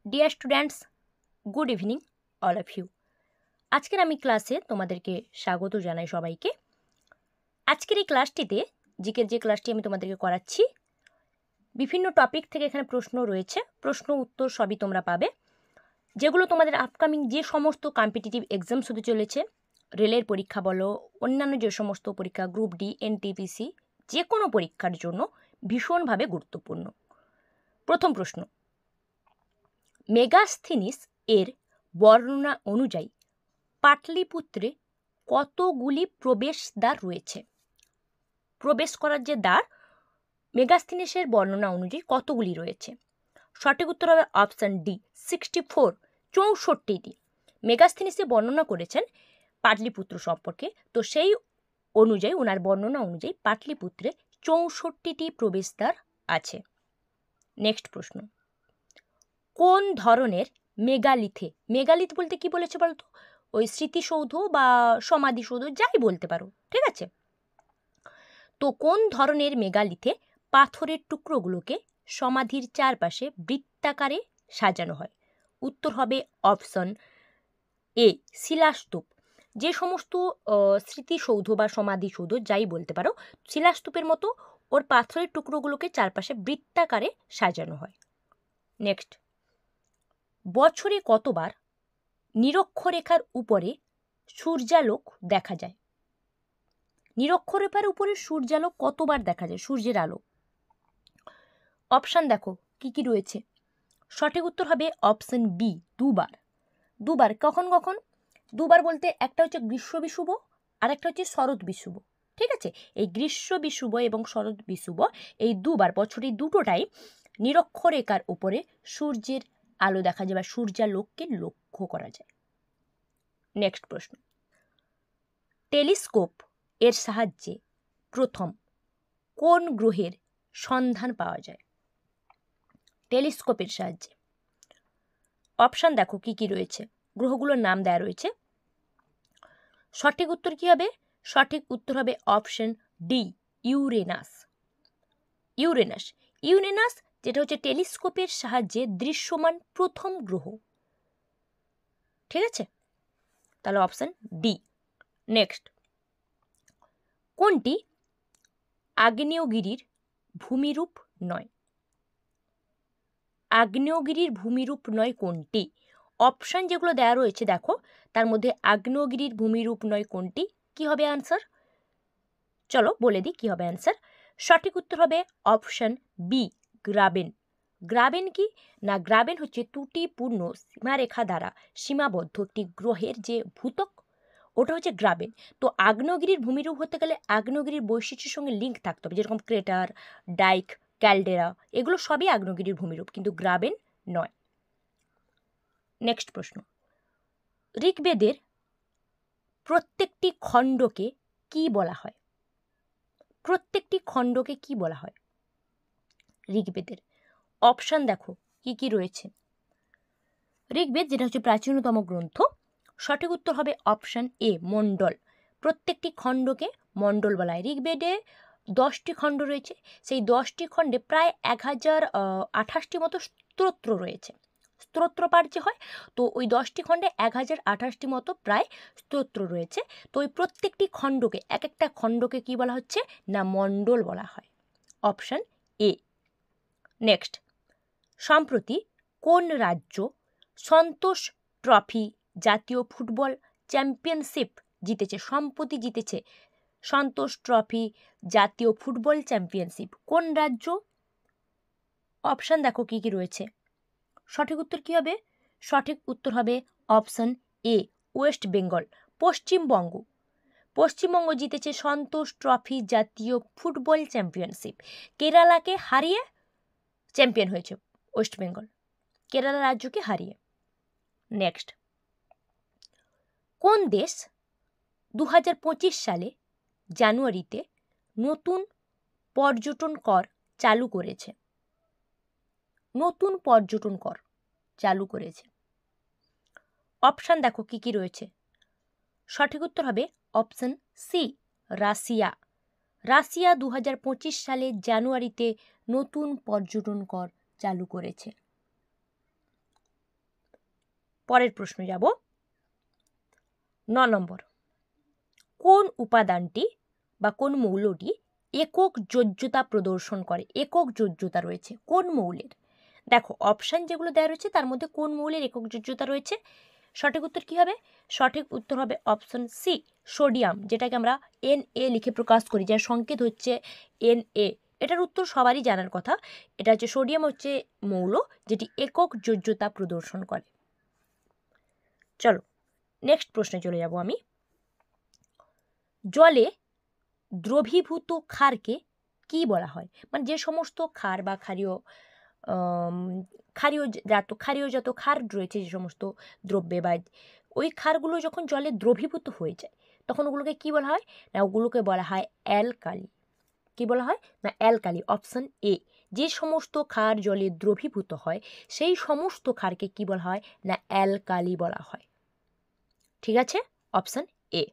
Deer students, good evening all of you. আজকের আমি ক্লাসে তোমাদেরকে স্বাগত জানাই সবাইকে। আজকের এই ক্লাসটিতে জিকের যে ক্লাসটি আমি তোমাদেরকে করাচ্ছি, বিভিন্ন টপিক থেকে এখানে প্রশ্ন রয়েছে, প্রশ্ন উত্তর সবই তোমরা পাবে, যেগুলো তোমাদের আপকামিং যে সমস্ত কম্পিটিটিভ এক্সামস হতে চলেছে, রেলের পরীক্ষা বলো, অন্যান্য যে সমস্ত পরীক্ষা, গ্রুপ ডি, এনটিপিসি, যে কোনো পরীক্ষার জন্য ভীষণভাবে গুরুত্বপূর্ণ। প্রথম প্রশ্ন, মেগাস্থিনিস এর বর্ণনা অনুযায়ী পাটলিপুত্রে কতগুলি প্রবেশদ্বার রয়েছে? প্রবেশ করার যে দ্বার, মেগাস্থিনিসের বর্ণনা অনুযায়ী কতগুলি রয়েছে? সঠিক উত্তর হবে অপশন ডি, 64, 64টি। মেগাস্থিনিসে বর্ণনা করেছেন পাটলিপুত্র সম্পর্কে, তো সেই অনুযায়ী, ওনার বর্ণনা অনুযায়ী পাটলিপুত্রে 64টি প্রবেশদ্বার আছে। নেক্সট প্রশ্ন, কোন ধরনের মেগালিথে, মেগালিথ বলতে কি বলেছে বলতো? ওই স্মৃতিসৌধ বা সমাধিসৌধ যাই বলতে পারো, ঠিক আছে? তো কোন ধরনের মেগালিথে পাথরের টুকরোগুলোকে সমাধির চারপাশে বৃত্তাকারে সাজানো হয়? উত্তর হবে অপশন এ, শিলাস্তূপ। যে সমস্ত স্মৃতিসৌধ বা সমাধিসৌধ যাই বলতে পারো, শিলাস্তূপের মতো ওর পাথরের টুকরোগুলোকে চারপাশে বৃত্তাকারে সাজানো হয়। নেক্সট, বছরে কতবার নিরক্ষরেখার উপরে সূর্যালোক দেখা যায়? নিরক্ষরেখার উপরে সূর্যালোক কতবার দেখা যায়, সূর্যের আলো? অপশান দেখো কি কি রয়েছে। সঠিক উত্তর হবে অপশন বি, দুবার। দুবার। কখন কখন? দুবার বলতে একটা হচ্ছে গ্রীষ্ম বিষুব আর একটা হচ্ছে শরৎ বিষুব, ঠিক আছে? এই গ্রীষ্ম বিষুব এবং শরৎ বিষুব, এই দুবার, বছরে দুটোটাই নিরক্ষরেখার উপরে সূর্যের আলো দেখা যায় বা সূর্যালোককে লক্ষ্য করা যায়। নেক্সট প্রশ্ন, টেলিস্কোপ এর সাহায্যে প্রথম কোন গ্রহের সন্ধান পাওয়া যায়? টেলিস্কোপের সাহায্যে। অপশান দেখো কি কি রয়েছে, গ্রহগুলোর নাম দেওয়া রয়েছে। সঠিক উত্তর কি হবে? সঠিক উত্তর হবে option D, Uranus. Uranus, Uranus যেটা হচ্ছে টেলিস্কোপের সাহায্যে দৃশ্যমান প্রথম গ্রহ, ঠিক আছে? তাহলে অপশন ডি। নেক্সট, কোনটি আগ্নেয়গিরির ভূমিরূপ নয়? আগ্নেয়গিরির ভূমিরূপ নয় কোনটি? অপশান যেগুলো দেওয়া রয়েছে দেখো, তার মধ্যে আগ্নেয়গিরির ভূমিরূপ নয় কোনটি, কি হবে অ্যান্সার? চলো বলে দিই কি হবে অ্যান্সার। সঠিক উত্তর হবে অপশান বি, গ্রাবেন। গ্রাবেন কি না, গ্রাবেন হচ্ছে ত্রুটিপূর্ণ সীমারেখা দ্বারা সীমাবদ্ধ একটি গ্রহের যে ভূত্বক, ওটা হচ্ছে গ্রাবেন। তো আগ্নেয়গিরির ভূমিরূপ হতে গেলে আগ্নেয়গিরির বৈশিষ্ট্যের সঙ্গে লিঙ্ক থাকতে হবে, যেরকম ক্রেটার, ডাইক, ক্যালডেরা, এগুলো সবই আগ্নেয়গিরির ভূমিরূপ, কিন্তু গ্রাবেন নয়। নেক্সট প্রশ্ন, ঋগ্বেদের প্রত্যেকটি খণ্ডকে কি বলা হয়? প্রত্যেকটি খণ্ডকে কি বলা হয় ঋগ্বেদের? অপশান দেখো কি কি রয়েছে। ঋগ্বেদ যেটা হচ্ছে প্রাচীনতম গ্রন্থ, সঠিক উত্তর হবে অপশান এ, মণ্ডল। প্রত্যেকটি খণ্ডকে মণ্ডল বলা হয়। ঋগ্বেদে 10টি খণ্ড রয়েছে, সেই 10টি খণ্ডে প্রায় 1028টি মতো স্তোত্র রয়েছে। স্তোত্র পাঠ যে হয়, তো ওই 10টি খণ্ডে 1028টি মতো প্রায় স্তোত্র রয়েছে। তো ওই প্রত্যেকটি খণ্ডকে, এক একটা খণ্ডকে কি বলা হচ্ছে না, মণ্ডল বলা হয়। Option A. নেক্সট, সম্প্রতি কোন রাজ্য সন্তোষ ট্রফি জাতীয় ফুটবল চ্যাম্পিয়নশিপ জিতেছে? সম্প্রতি জিতেছে সন্তোষ ট্রফি জাতীয় ফুটবল চ্যাম্পিয়নশিপ, কোন রাজ্য? অপশান দেখো কি কি রয়েছে। সঠিক উত্তর কি হবে? সঠিক উত্তর হবে option A, West Bengal, Paschimbanga. Paschimbanga জিতেছে সন্তোষ ট্রফি জাতীয় ফুটবল চ্যাম্পিয়নশিপ। কেরালাকে হারিয়ে চ্যাম্পিয়ন হয়েছে ওয়েস্ট বেঙ্গল, কেরালা রাজ্যকে হারিয়ে। নেক্সট, কোন দেশ 2025 সালে জানুয়ারিতে নতুন পর্যটন কর চালু করেছে? নতুন পর্যটন কর চালু করেছে। অপশান দেখো কি কি রয়েছে। সঠিক উত্তর হবে অপশান সি, রাশিয়া। রাশিয়া 2025 সালে জানুয়ারিতে নতুন পর্যটন কর চালু করেছে। পরের প্রশ্ন যাব 9 নম্বর। কোন উপাদানটি বা কোন মৌলটি একক যোজ্যতা প্রদর্শন করে? একক যোজ্যতা রয়েছে কোন মৌলের? দেখো অপশান যেগুলো দেওয়া রয়েছে তার মধ্যে কোন মৌলের একক যোজ্যতা রয়েছে? সঠিক উত্তর কি হবে? সঠিক উত্তর হবে অপশন সি, সোডিয়াম, যেটাকে আমরা Na লিখে প্রকাশ করি, যার সংকেত হচ্ছে Na। এটার উত্তর সবারই জানার কথা। এটা হচ্ছে সোডিয়াম হচ্ছে মৌল যেটি একক যোজ্যতা প্রদর্শন করে। চলো নেক্সট প্রশ্নে চলে যাব আমি। জলে দ্রবীভূত ক্ষারকে কি বলা হয়? মানে যে সমস্ত ক্ষার বা ক্ষারীয়জাত ক্ষার রয়েছে, যে সমস্ত দ্রব্যে বা ওই ক্ষারগুলো যখন জলে দ্রবীভূত হয়ে যায় তখন ওগুলোকে কি বলা হয়? না ওগুলোকে বলা হয় অ্যালকালি। কি বলা হয়? না অ্যালকালি, অপশন এ। যে সমস্ত ক্ষার জলে দ্রবীভূত হয় সেই সমস্ত ক্ষারকে কি বলা হয়? না অ্যালকালি বলা হয়। ঠিক আছে, অপশন এ।